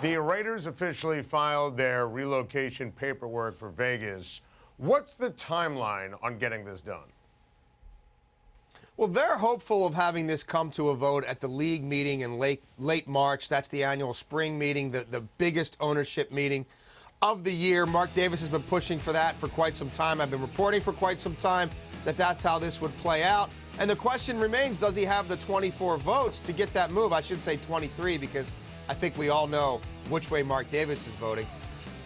The Raiders officially filed their relocation paperwork for Vegas. What's the timeline on getting this done? Well, they're hopeful of having this come to a vote at the league meeting in late March. That's the annual spring meeting, the biggest ownership meeting of the year. Mark Davis has been pushing for that for quite some time. I've been reporting for quite some time that that's how this would play out. And the question remains, does he have the 24 votes to get that move? I should say 23 because I think we all know which way Mark Davis is voting.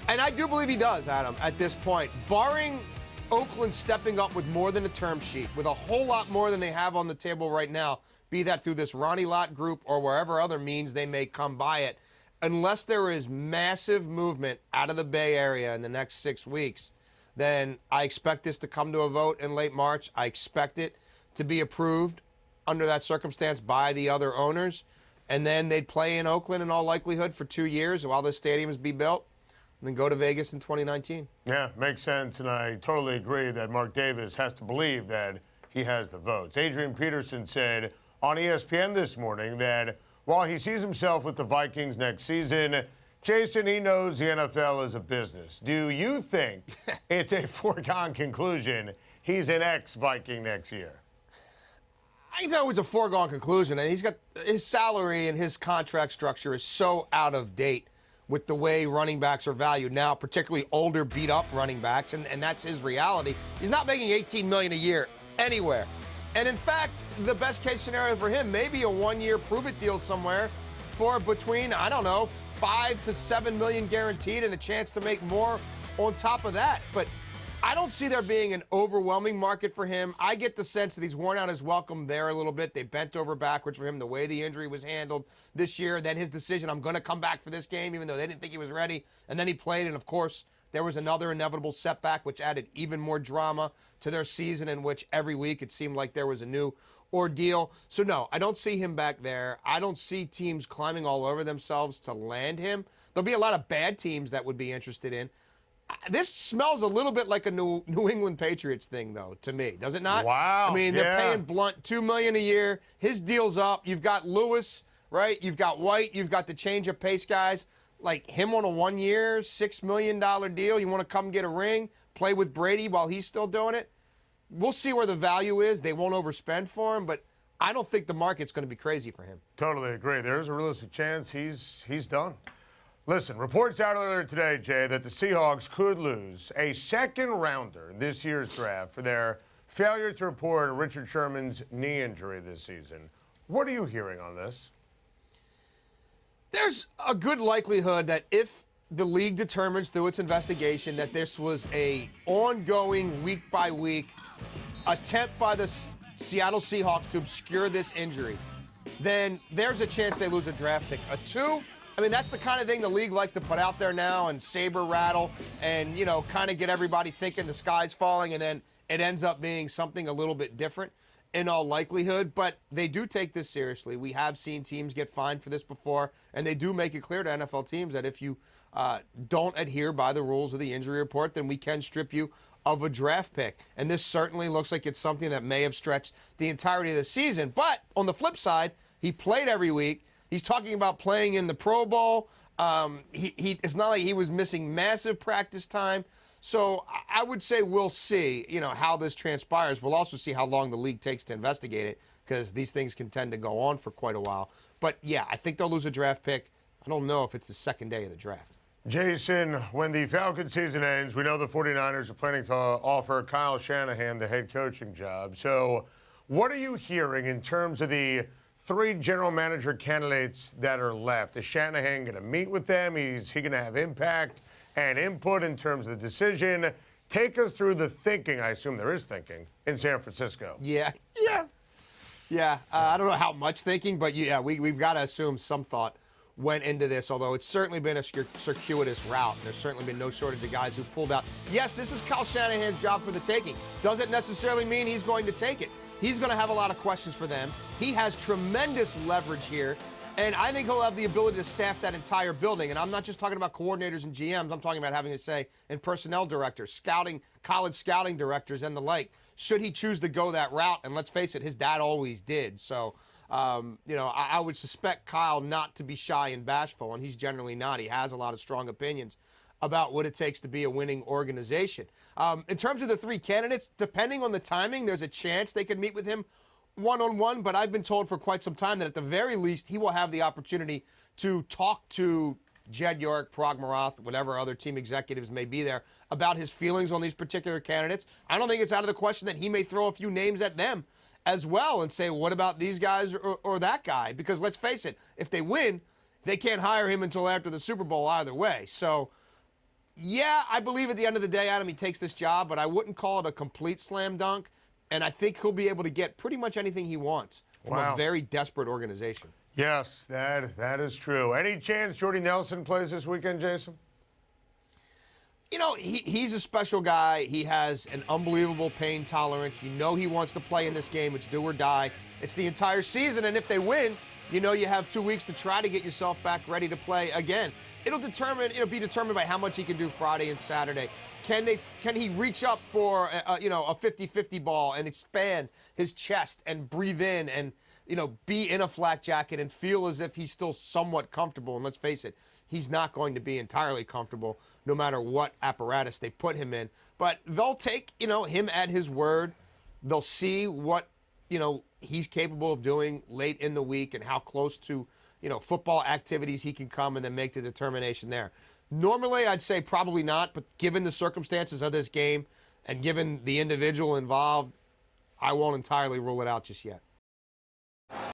And I do believe he does, Adam, at this point. Barring Oakland stepping up with more than a term sheet, with a whole lot more than they have on the table right now, be that through this Ronnie Lott group or wherever other means they may come by it, unless there is massive movement out of the Bay Area in the next 6 weeks, then I expect this to come to a vote in late March. I expect it to be approved under that circumstance by the other owners, and then they'd play in Oakland in all likelihood for 2 years while the stadium is being built, and then go to Vegas in 2019. Yeah, makes sense, and I totally agree that Mark Davis has to believe that he has the votes. Adrian Peterson said on ESPN this morning that while he sees himself with the Vikings next season, Jason, he knows the NFL is a business. Do you think it's a foregone conclusion he's an ex-Viking next year? I think that was a foregone conclusion, and he's got his salary and his contract structure is so out of date with the way running backs are valued now, particularly older, beat-up running backs, and that's his reality. He's not making $18 million a year anywhere. And in fact, the best-case scenario for him may be a one-year prove-it deal somewhere for between, I don't know, $5 to $7 million guaranteed and a chance to make more on top of that. But I don't see there being an overwhelming market for him. I get the sense that he's worn out his welcome there a little bit. They bent over backwards for him, the way the injury was handled this year. Then his decision, I'm going to come back for this game, even though they didn't think he was ready. And then he played, and of course, there was another inevitable setback, which added even more drama to their season, in which every week it seemed like there was a new ordeal. So no, I don't see him back there. I don't see teams climbing all over themselves to land him. There'll be a lot of bad teams that would be interested in. This smells a little bit like a New England Patriots thing, though, to me. Does it not? Wow. I mean, they're paying Blunt $2 million a year. His deal's up. You've got Lewis, right? You've got White. You've got the change of pace guys. Like him on a 1 year, $6 million deal. You want to come get a ring, play with Brady while he's still doing it? We'll see where the value is. They won't overspend for him, but I don't think the market's going to be crazy for him. Totally agree. There's a realistic chance he's done. Listen, reports out earlier today, Jay, that the Seahawks could lose a second rounder in this year's draft for their failure to report Richard Sherman's knee injury this season. What are you hearing on this? There's a good likelihood that if the league determines through its investigation that this was a ongoing, week-by-week attempt by the Seattle Seahawks to obscure this injury, then there's a chance they lose a draft pick. A two, I mean, that's the kind of thing the league likes to put out there now and saber rattle and, you know, kind of get everybody thinking the sky's falling, and then it ends up being something a little bit different in all likelihood. But they do take this seriously. We have seen teams get fined for this before, and they do make it clear to NFL teams that if you don't adhere by the rules of the injury report, then we can strip you of a draft pick. And this certainly looks like it's something that may have stretched the entirety of the season. But on the flip side, he played every week. He's talking about playing in the Pro Bowl. It's not like he was missing massive practice time. So I would say we'll see, you know, how this transpires. We'll also see how long the league takes to investigate it, because these things can tend to go on for quite a while. But, yeah, I think they'll lose a draft pick. I don't know if it's the second day of the draft. Jason, when the Falcons season ends, we know the 49ers are planning to offer Kyle Shanahan the head coaching job. So what are you hearing in terms of the 3 general manager candidates that are left? Is Shanahan going to meet with them? Is he going to have impact and input in terms of the decision? Take us through the thinking, I assume there is thinking, in San Francisco. Yeah. I don't know how much thinking, but yeah, we've got to assume some thought went into this, although it's certainly been a circuitous route. There's certainly been no shortage of guys who pulled out. Yes, this is Kyle Shanahan's job for the taking. Doesn't necessarily mean he's going to take it. He's going to have a lot of questions for them. He has tremendous leverage here, and I think he'll have the ability to staff that entire building. And I'm not just talking about coordinators and GMs. I'm talking about having a say in personnel directors, scouting, college scouting directors, and the like, should he choose to go that route. And let's face it, his dad always did. So I would suspect Kyle not to be shy and bashful, and he's generally not. He has a lot of strong opinions about what it takes to be a winning organization. In terms of the three candidates, depending on the timing, there's a chance they could meet with him one-on-one, but I've been told for quite some time that at the very least, he will have the opportunity to talk to Jed York, Parag Marath, whatever other team executives may be there, about his feelings on these particular candidates. I don't think it's out of the question that he may throw a few names at them as well and say, what about these guys or that guy? Because let's face it, if they win, they can't hire him until after the Super Bowl either way. So, yeah, I believe at the end of the day, Adam, he takes this job, but I wouldn't call it a complete slam dunk. And I think he'll be able to get pretty much anything he wants from a very desperate organization. Yes, that is true. Any chance Jordy Nelson plays this weekend, Jason? He's a special guy. He has an unbelievable pain tolerance. He wants to play in this game. It's do or die. It's the entire season, and if they win, you have 2 weeks to try to get yourself back ready to play again. It'll be determined by how much he can do Friday and Saturday. Can he reach up for a 50-50 ball and expand his chest and breathe in and be in a flak jacket and feel as if he's still somewhat comfortable? And let's face it, he's not going to be entirely comfortable no matter what apparatus they put him in. But they'll take him at his word. They'll see what he's capable of doing late in the week and how close to football activities he can come, and then make the determination there. Normally, I'd say probably not, but given the circumstances of this game and given the individual involved, I won't entirely rule it out just yet.